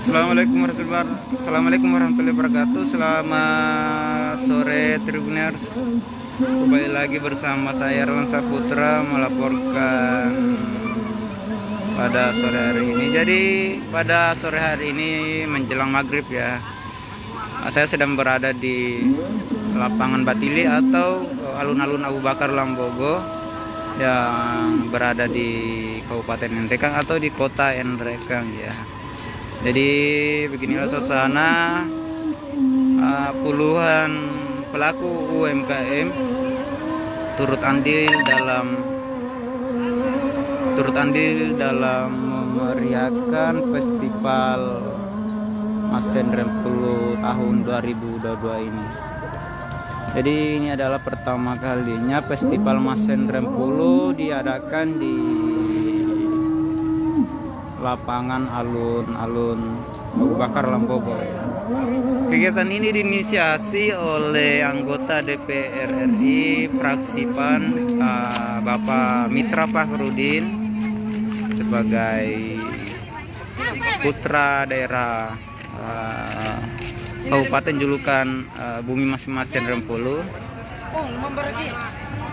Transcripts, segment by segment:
Assalamualaikum warahmatullahi wabarakatuh. Selamat sore Tribuners. Kembali lagi bersama saya Erwan Saputra melaporkan pada sore hari ini. Jadi pada sore hari ini menjelang maghrib ya, saya sedang berada di lapangan Batili atau alun-alun Abu Bakar Lambogo yang berada di Kabupaten Nrekang atau di Kota Nrekang ya. Jadi beginilah suasana, puluhan pelaku UMKM turut andil dalam memeriahkan festival Masen Rempulu tahun 2022 ini. Jadi ini adalah pertama kalinya festival Masen Rempulu diadakan di lapangan alun-alun Abu Bakar Lambogo ya. Kegiatan ini diinisiasi oleh anggota DPR RI fraksi PAN, Bapak Mitra Fakhrudin sebagai putra daerah Kabupaten julukan Bumi Masen Rempulu,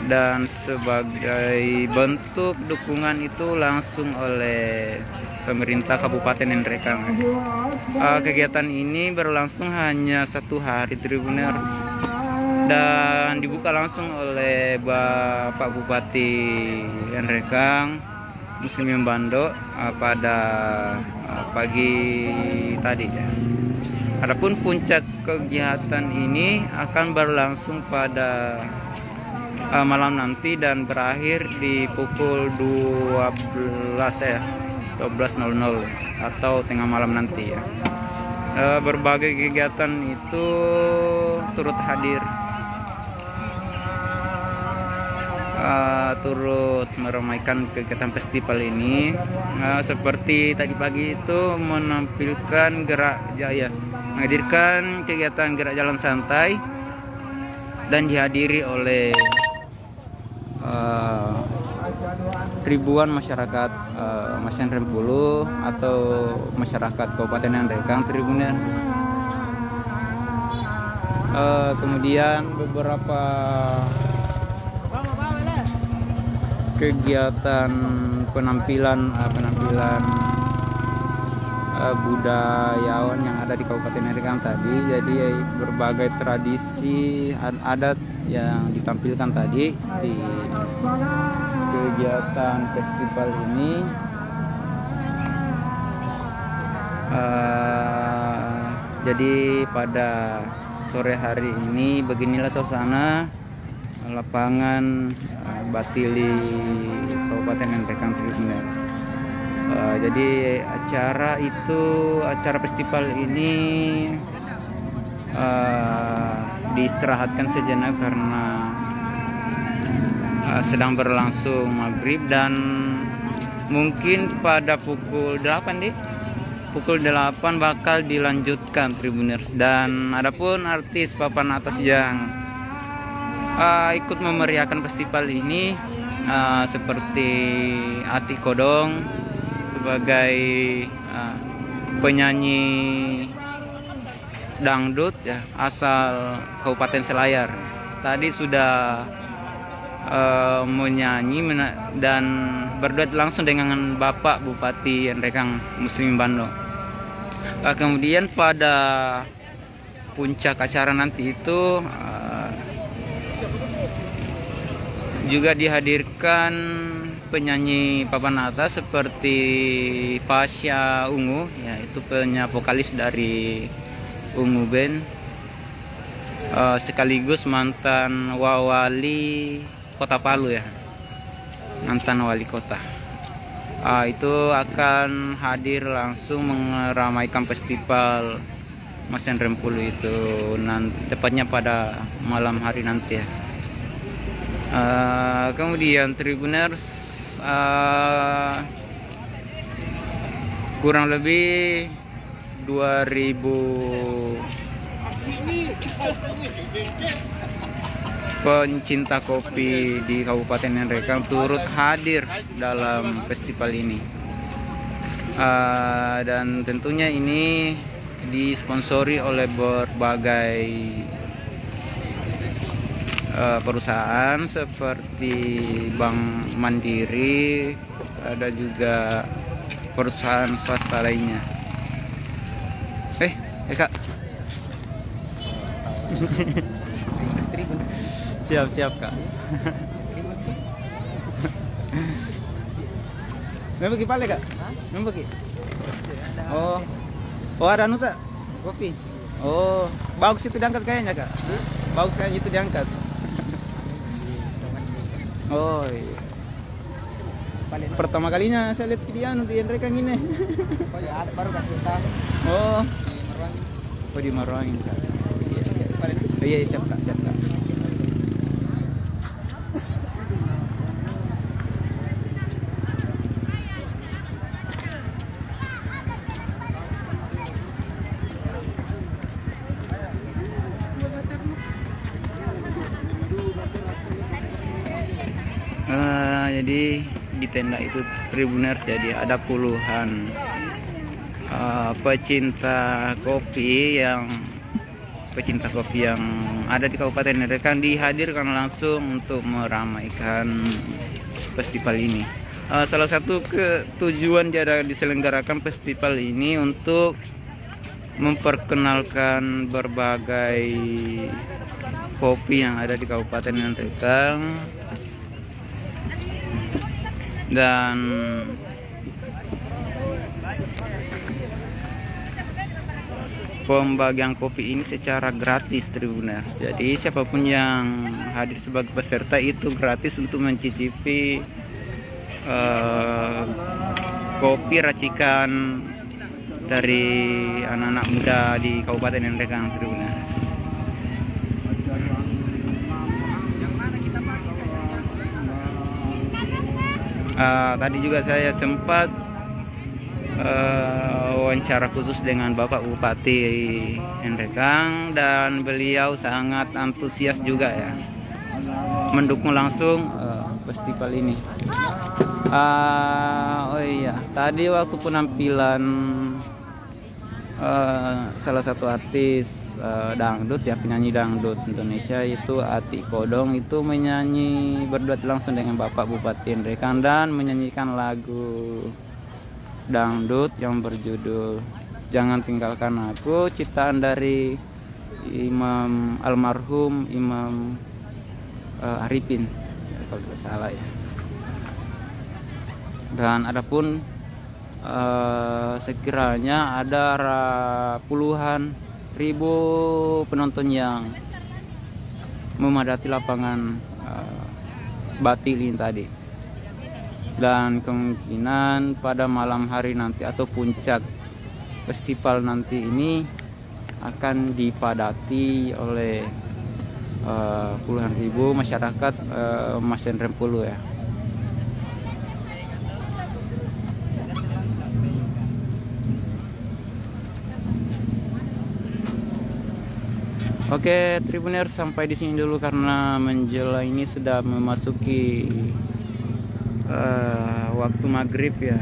dan sebagai bentuk dukungan itu langsung oleh pemerintah Kabupaten Nrekang. Kegiatan ini berlangsung hanya 1 hari Tribuners dan dibuka langsung oleh Bapak Bupati Nrekang Muslim Bando pada pagi tadi ya. Adapun puncak kegiatan ini akan berlangsung pada malam nanti dan berakhir di pukul 12.00 atau tengah malam nanti ya. Berbagai kegiatan itu turut hadir, turut meramaikan kegiatan festival ini. Seperti tadi pagi itu menampilkan menghadirkan kegiatan gerak jalan santai dan dihadiri oleh ribuan masyarakat Masen Rempulu atau masyarakat Kabupaten Nrekang Tribuners. Kemudian beberapa kegiatan penampilan budayawan yang ada di Kabupaten Nrekang tadi. Jadi berbagai tradisi adat yang ditampilkan tadi di kegiatan festival ini. Jadi pada sore hari ini beginilah suasana lapangan Batili Kabupaten Nrekang Tribuners. Jadi acara festival ini diistirahatkan sejenak karena sedang berlangsung maghrib, dan mungkin pada pukul 8 bakal dilanjutkan Tribuners. Dan adapun artis papan atas yang ikut memeriahkan festival ini seperti Ati Kodong sebagai penyanyi dangdut ya, asal Kabupaten Selayar. Tadi sudah menyanyi dan berduet langsung dengan Bapak Bupati Nrekang Muslim Bando. Kemudian pada puncak acara nanti itu juga dihadirkan penyanyi papan atas seperti Pasha Ungu ya, itu penyanyi vokalis dari Ungu Band, sekaligus mantan wali Kota Palu ya, mantan wali kota. Itu akan hadir langsung meramaikan festival Masen Rempulu itu tepatnya pada malam hari nanti ya. Kemudian Tribuners, kurang lebih 2000 pencinta kopi di Kabupaten Nrekang turut hadir dalam festival ini. Dan tentunya ini disponsori oleh berbagai perusahaan seperti Bank Mandiri, ada juga perusahaan swasta lainnya. Kak. Siap Kak. Mau pergi pale Kak? Mau pergi? Oh ada anu Kak? Kopi. Oh, bagus itu diangkat kayaknya Kak. Bagus kayaknya itu diangkat. Oh iya. Pertama kalinya saya lihat video di Enrekang ini. Oh ya, baru kasih tahu. Oh, Di Marwangi. di Marwangi Kak. Iya, siap Kak. Jadi di tenda itu Tribuners, jadi ada puluhan pecinta kopi yang ada di Kabupaten Enrekang dihadirkan langsung untuk meramaikan festival ini. Salah satu tujuan diselenggarakan festival ini untuk memperkenalkan berbagai kopi yang ada di Kabupaten Enrekang, dan pembagian kopi ini secara gratis Tribuners. Jadi siapapun yang hadir sebagai peserta itu gratis untuk mencicipi kopi racikan dari anak-anak muda di Kabupaten Enrekang Tribuners. Tadi juga saya sempat wawancara khusus dengan Bapak Bupati Enrekang, dan beliau sangat antusias juga ya mendukung langsung festival ini. Oh iya, tadi waktu penampilan salah satu artis dangdut ya, penyanyi dangdut Indonesia itu Ati Kodong itu menyanyi berduet langsung dengan Bapak Bupati Enrekang dan menyanyikan lagu dangdut yang berjudul Jangan Tinggalkan Aku, ciptaan dari almarhum Imam Arifin kalau tidak salah ya. Dan adapun sekiranya ada puluhan ribu penonton yang memadati lapangan Batil ini tadi, dan kemungkinan pada malam hari nanti atau puncak festival nanti ini akan dipadati oleh puluhan ribu masyarakat Mas Rempulu ya. Oke Tribuners, sampai di sini dulu karena menjelang ini sudah memasuki waktu maghrib ya.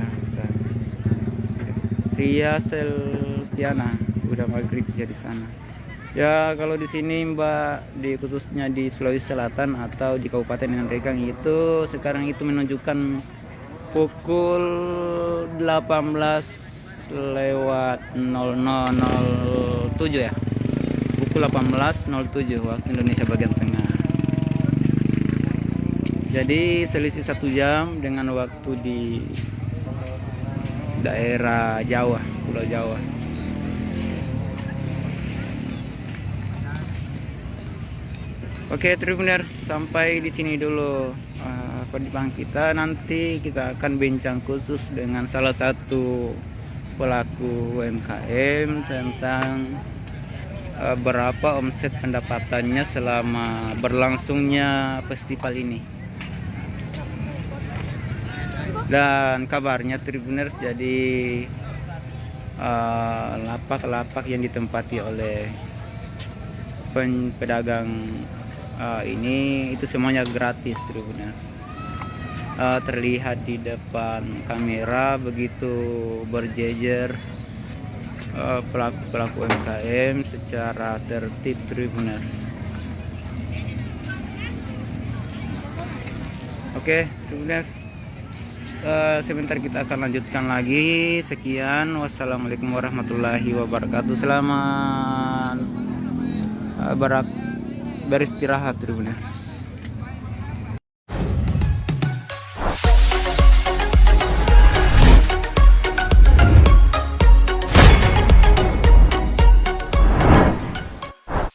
Ria Selviana udah maghrib ya di sana. Ya kalau di sini Mbak, khususnya di Sulawesi Selatan atau di Kabupaten Enrekang itu sekarang itu menunjukkan pukul 18:00:0007 ya. Pukul 18:07 waktu Indonesia bagian tengah. Jadi selisih 1 jam dengan waktu di daerah Jawa, Pulau Jawa. Oke Tribuners, sampai di sini dulu perjumpaan kita. Nanti kita akan bincang khusus dengan salah satu pelaku UMKM tentang berapa omset pendapatannya selama berlangsungnya festival ini. Dan kabarnya Tribuners, jadi lapak-lapak yang ditempati oleh pedagang ini itu semuanya gratis Tribuners. terlihat di depan kamera begitu berjejer pelaku-pelaku UMKM secara tertib Tribuners. Oke, Tribuners, sebentar kita akan lanjutkan lagi. Sekian, wassalamualaikum warahmatullahi wabarakatuh. Selamat beristirahat Tribuners.